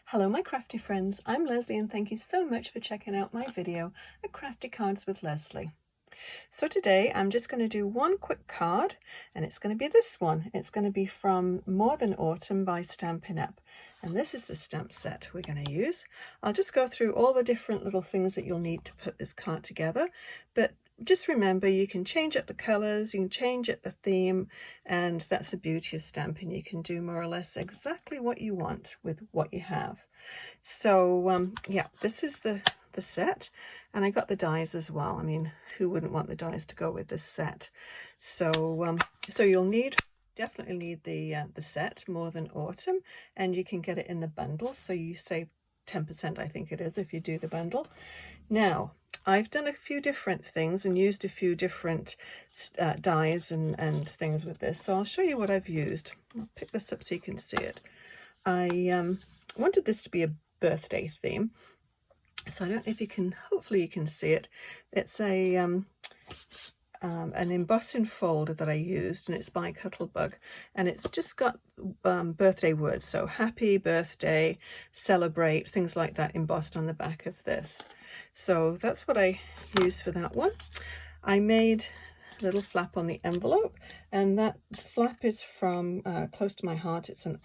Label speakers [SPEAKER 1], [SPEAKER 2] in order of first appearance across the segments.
[SPEAKER 1] Hello my crafty friends, I'm Leslie and thank you so much for checking out my video at Crafty Cards with Leslie. So today I'm just going to do one quick card and it's going to be this one. It's going to be from More Than Autumn by Stampin' and this is the stamp set we're going to use. I'll just go through all the different little things that you'll need to put this card together, but just remember you can change up the colors, you can change up the theme, and that's the beauty of stamping. You can do more or less exactly what you want with what you have. So yeah, this is the set, and I got the dies as well. I mean, who wouldn't want the dies to go with this set? So so you'll definitely need the set More Than Autumn, and you can get it in the bundle, so you save 10%, I think it is, if you do the bundle. Now I've done a few different things and used a few different dies and things with this, so I'll show you what I've used. I'll pick this up so you can see it. I wanted this to be a birthday theme, so I don't know if you can, hopefully you can see it. It's a an embossing folder that I used, and it's by Cuttlebug, and it's just got birthday words, so happy birthday, celebrate, things like that embossed on the back of this. So that's what I used for that one. I made a little flap on the envelope, and that flap is from Close to My Heart. It's an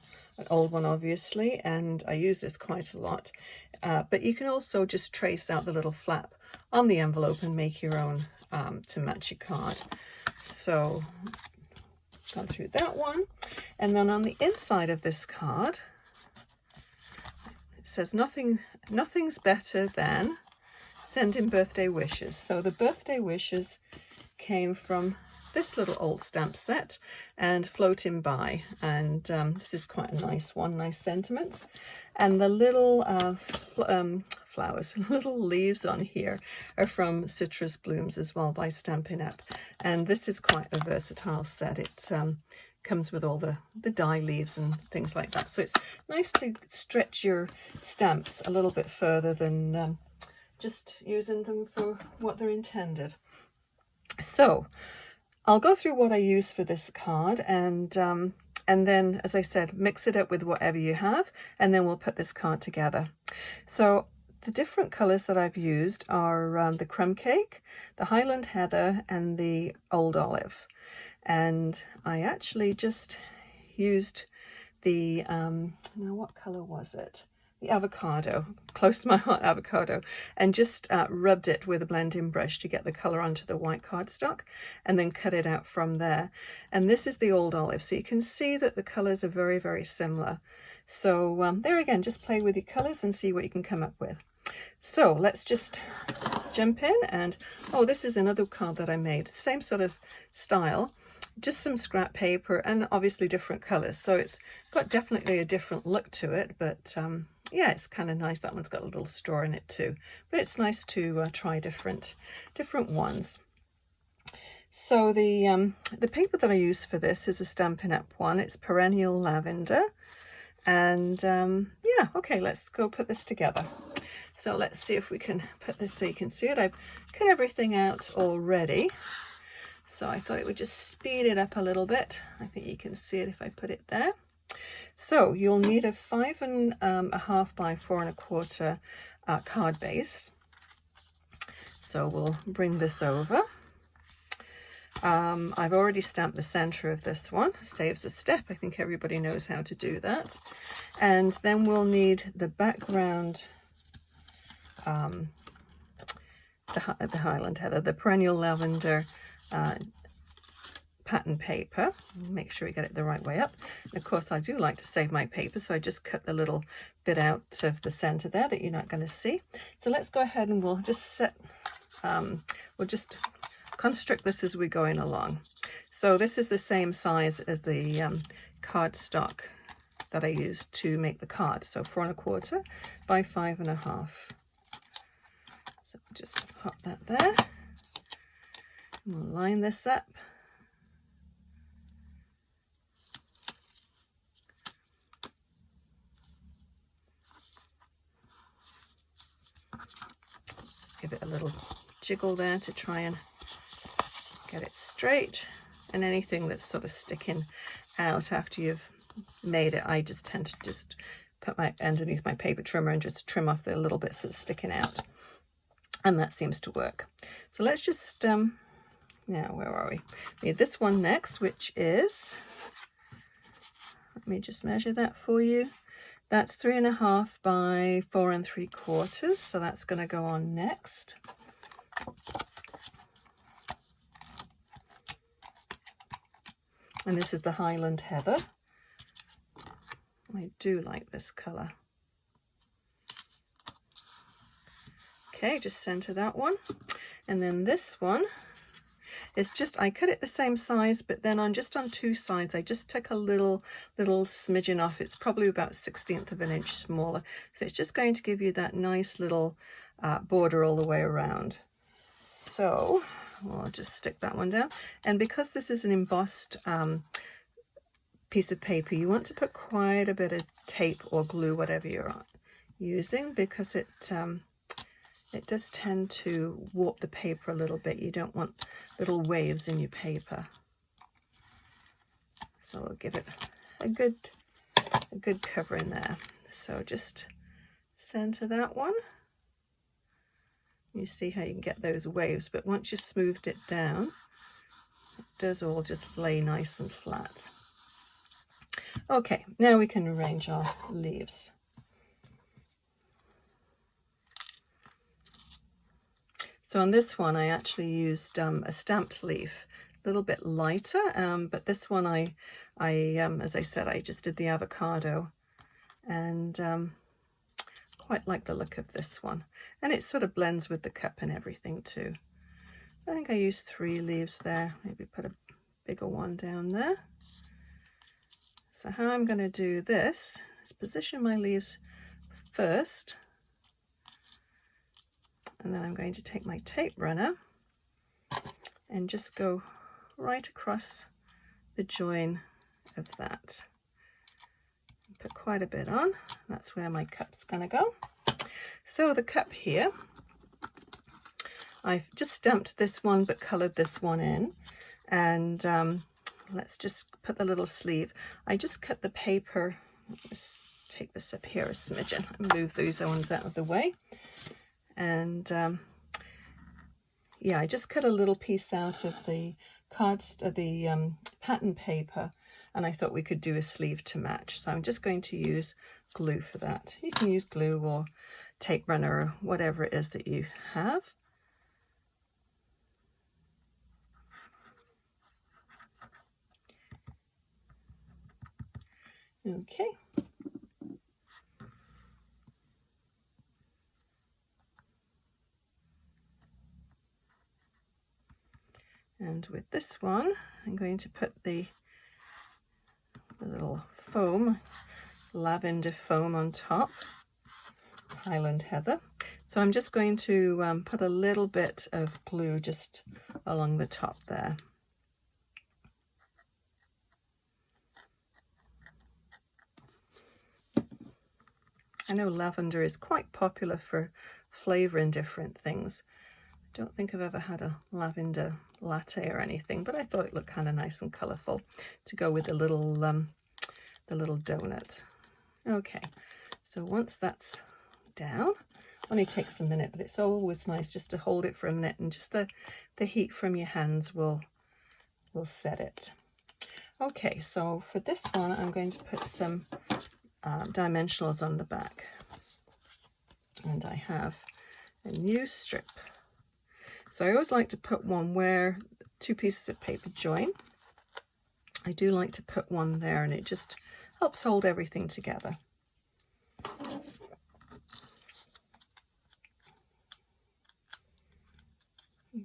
[SPEAKER 1] old one, obviously, and I use this quite a lot, but you can also just trace out the little flap on the envelope and make your own to match your card. So gone through that one, and then on the inside of this card it says nothing's better than sending birthday wishes. So the birthday wishes came from this little old stamp set and Floating By, and this is quite a nice one, nice sentiments. And the little flowers, little leaves on here are from Citrus Blooms as well by Stampin' Up. And this is quite a versatile set. It comes with all the die leaves and things like that. So it's nice to stretch your stamps a little bit further than just using them for what they're intended. So I'll go through what I use for this card, and then, as I said, mix it up with whatever you have, and then we'll put this card together. So the different colours that I've used are the Crumb Cake, the Highland Heather, and the Old Olive. And I actually just used the, now what colour was it? The avocado, Close to My Heart avocado, and just rubbed it with a blending brush to get the colour onto the white cardstock, and then cut it out from there. And this is the Old Olive, so you can see that the colours are very, very similar. So there again, just play with your colours and see what you can come up with. So let's just jump in, and oh, this is another card that I made, same sort of style, just some scrap paper and obviously different colours, so it's got definitely a different look to it, but yeah, it's kind of nice. That one's got a little straw in it too, but it's nice to try different ones. So the paper that I use for this is a Stampin' Up one. It's Perennial Lavender, and yeah, okay, let's go put this together. So let's see if we can put this so you can see it. I've cut everything out already, so I thought it would just speed it up a little bit. I think you can see it if I put it there. So you'll need a 5.5 by 4.25 card base. So we'll bring this over. I've already stamped the center of this one. Saves a step. I think everybody knows how to do that. And then we'll need the background, the Highland Heather, the Perennial Lavender pattern paper. Make sure you get it the right way up. And of course, I do like to save my paper, so I just cut the little bit out of the center there that you're not going to see. So let's go ahead and we'll just we'll just construct this as we're going along. So this is the same size as the cardstock that I used to make the card, so 4.25 by 5.5. So just pop that there. We'll line this up. Just give it a little jiggle there to try and get it straight, and anything that's sort of sticking out after you've made it, I just tend to just put my underneath my paper trimmer and just trim off the little bits that's sticking out. And that seems to work. So let's just, now where are we? We need this one next, which is, let me just measure that for you. That's 3.5 by 4 3/4. So that's going to go on next. And this is the Highland Heather. I do like this colour. Okay, just centre that one. And then this one is just, I cut it the same size, but then on two sides, I just took a little smidgen off. It's probably about 1/16 of an inch smaller. So it's just going to give you that nice little border all the way around. So I'll just stick that one down. And because this is an embossed piece of paper, you want to put quite a bit of tape or glue, whatever you're using, because it does tend to warp the paper a little bit. You don't want little waves in your paper. So we'll give it a good cover in there. So just center that one. You see how you can get those waves, but once you've smoothed it down, it does all just lay nice and flat. Okay, now we can arrange our leaves. So on this one, I actually used a stamped leaf, a little bit lighter, but this one as I said, I just did the avocado, and quite like the look of this one. And it sort of blends with the cup and everything too. I think I used 3 leaves there, maybe put a bigger one down there. So how I'm going to do this is position my leaves first. And then I'm going to take my tape runner and just go right across the join of that. Put quite a bit on. That's where my cup's going to go. So the cup here, I've just stamped this one but coloured this one in. And let's just put the little sleeve. I just cut the paper. Let's take this up here a smidgen and move those ones out of the way. And yeah, I just cut a little piece out of the pattern paper, and I thought we could do a sleeve to match. So I'm just going to use glue for that. You can use glue or tape runner or whatever it is that you have. Okay. And with this one, I'm going to put the little foam, lavender foam on top, Highland Heather. So I'm just going to put a little bit of glue just along the top there. I know lavender is quite popular for flavouring different things. I don't think I've ever had a lavender latte or anything, but I thought it looked kind of nice and colourful to go with the little donut. Okay, so once that's down, only takes a minute, but it's always nice just to hold it for a minute, and just the heat from your hands will set it. Okay, so for this one, I'm going to put some dimensionals on the back, and I have a new strip. So I always like to put one where 2 pieces of paper join. I do like to put one there, and it just helps hold everything together.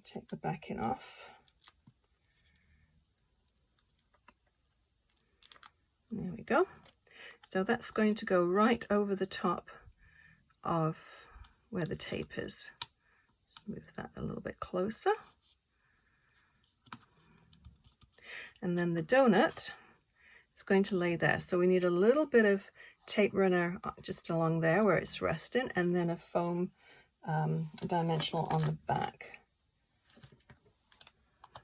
[SPEAKER 1] Take the backing off. There we go. So that's going to go right over the top of where the tape is. Just move that a little bit closer. And then the donut is going to lay there. So we need a little bit of tape runner just along there where it's resting, and then a foam dimensional on the back.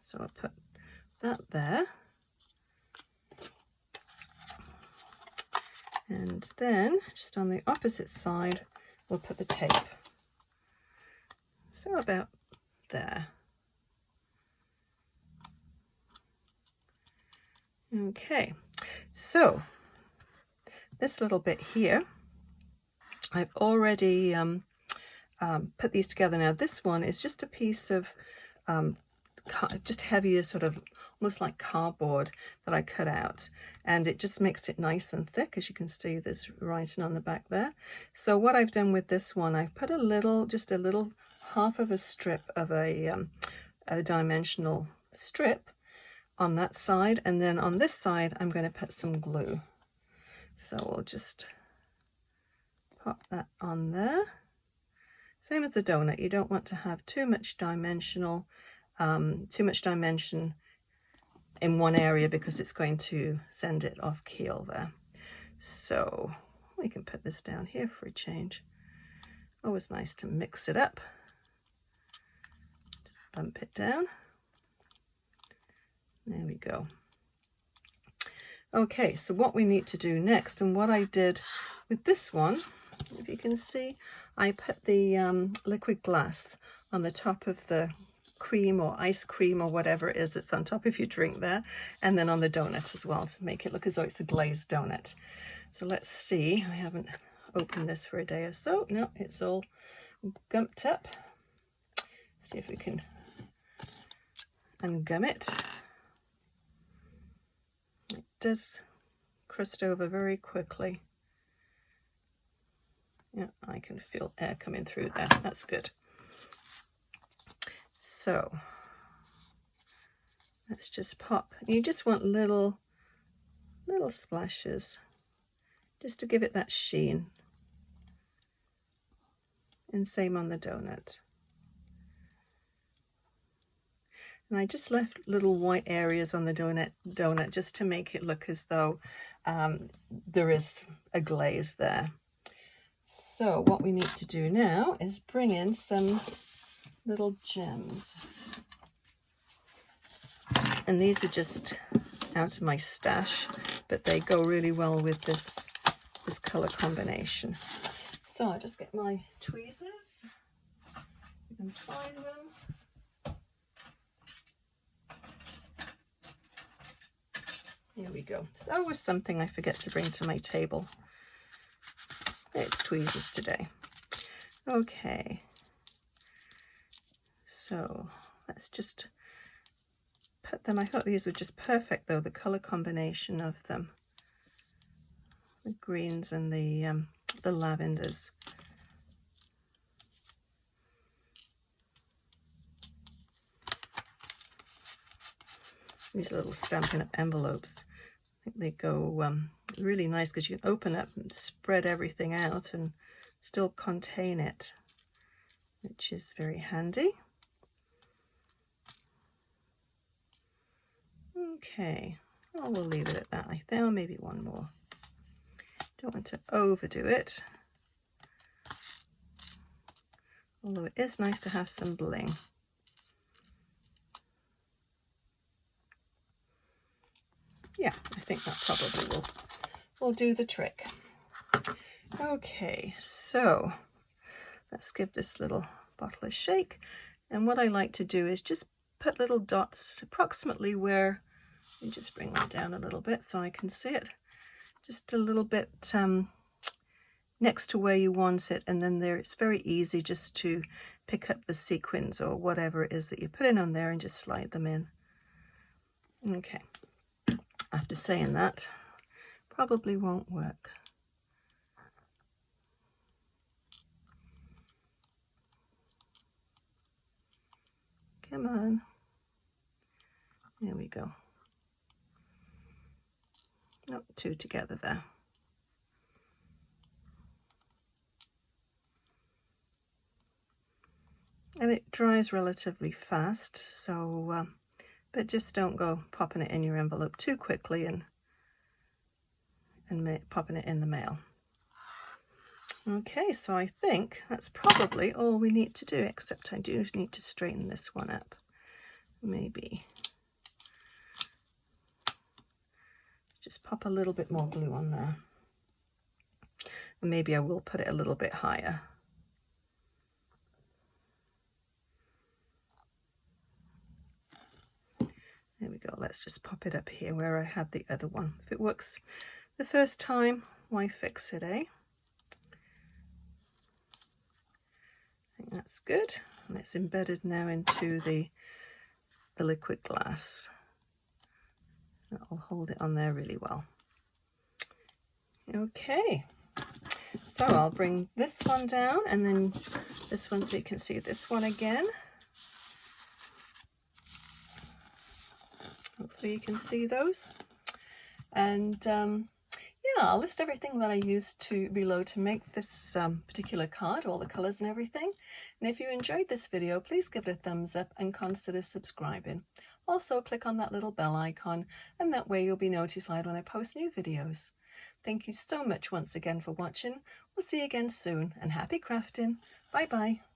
[SPEAKER 1] So I'll put that there. And then just on the opposite side, we'll put the tape. So about there. Okay, so this little bit here, I've already put these together. Now this one is just a piece of just heavier, sort of almost like cardboard that I cut out, and it just makes it nice and thick. As you can see, there's writing on the back there. So what I've done with this one, I've put just a little half of a strip of a dimensional strip on that side, and then on this side I'm going to put some glue. So we'll just pop that on there. Same as the donut, you don't want to have too much dimension in one area because it's going to send it off keel there. So we can put this down here for a change. Always nice to mix it up. Just bump it down. There we go. Okay, so what we need to do next, and what I did with this one, if you can see, I put the liquid glass on the top of the cream or ice cream or whatever it is that's on top of your drink there, and then on the donut as well to make it look as though it's a glazed donut. So let's see, I haven't opened this for a day or so. No, it's all gumped up. See if we can ungum it. It does crust over very quickly. Yeah, I can feel air coming through there. That's good. So let's just pop. You just want little splashes just to give it that sheen. And same on the donut. And I just left little white areas on the donut just to make it look as though there is a glaze there. So what we need to do now is bring in some little gems. And these are just out of my stash, but they go really well with this color combination. So I just get my tweezers and find them. Here we go. It's always something I forget to bring to my table. It's tweezers today. Okay. So let's just put them. I thought these were just perfect though, the color combination of them. The greens and the lavenders. These little Stampin' Up! Envelopes. I think they go really nice because you can open up and spread everything out and still contain it, which is very handy. Okay, well, we'll leave it at that. I think maybe one more. Don't want to overdo it, although it is nice to have some bling. Yeah, I think that probably will do the trick. Okay, so let's give this little bottle a shake. And what I like to do is just put little dots approximately where, you just bring that down a little bit so I can see it. Just a little bit next to where you want it, and then there it's very easy just to pick up the sequins or whatever it is that you're putting on there and just slide them in. Okay. After saying that, probably won't work. Come on. There we go. Nope, two together there. And it dries relatively fast, so but just don't go popping it in your envelope too quickly and popping it in the mail. Okay, so I think that's probably all we need to do, except I do need to straighten this one up. Maybe just pop a little bit more glue on there. And maybe I will put it a little bit higher. There we go. Let's just pop it up here where I had the other one. If it works the first time, why fix it, eh? I think that's good. And it's embedded now into the liquid glass. So I'll hold it on there really well. Okay. So I'll bring this one down and then this one so you can see this one again. Hopefully you can see those. And yeah, I'll list everything that I used below to make this particular card, all the colors and everything. And if you enjoyed this video, please give it a thumbs up and consider subscribing. Also, click on that little bell icon, and that way you'll be notified when I post new videos. Thank you so much once again for watching. We'll see you again soon, and happy crafting. Bye bye.